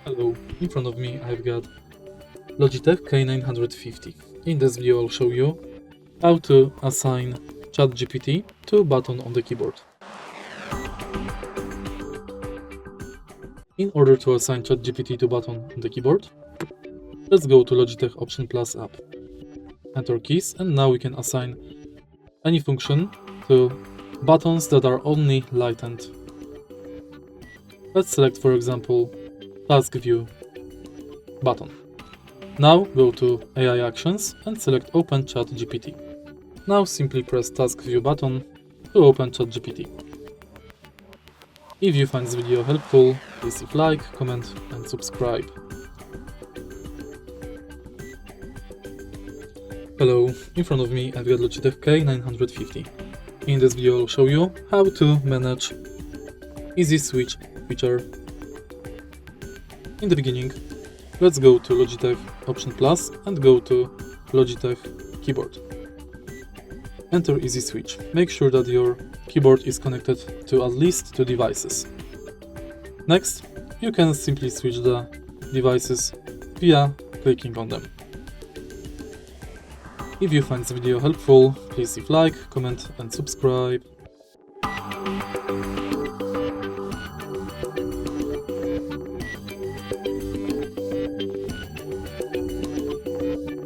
Hello, in front of me I've got Logitech MK950. In this video I'll show you how to assign ChatGPT to a button on the keyboard. In order to assign ChatGPT to a button on the keyboard, let's go to Logitech Option Plus app. Enter keys and now we can assign any function to buttons that are only lightened. Let's select, for example, Task View button. Now go to AI Actions and select Open ChatGPT. Now simply press Task View button to open ChatGPT. If you find this video helpful, please leave like, comment and subscribe. Hello, in front of me I've got Logitech MK950. In this video I'll show you how to manage Easy Switch feature. In the beginning, let's go to Logitech Option Plus and go to Logitech Keyboard. Enter Easy Switch. Make sure that your keyboard is connected to at least 2 devices. Next, you can simply switch the devices via clicking on them. If you find this video helpful, please leave like, comment and subscribe.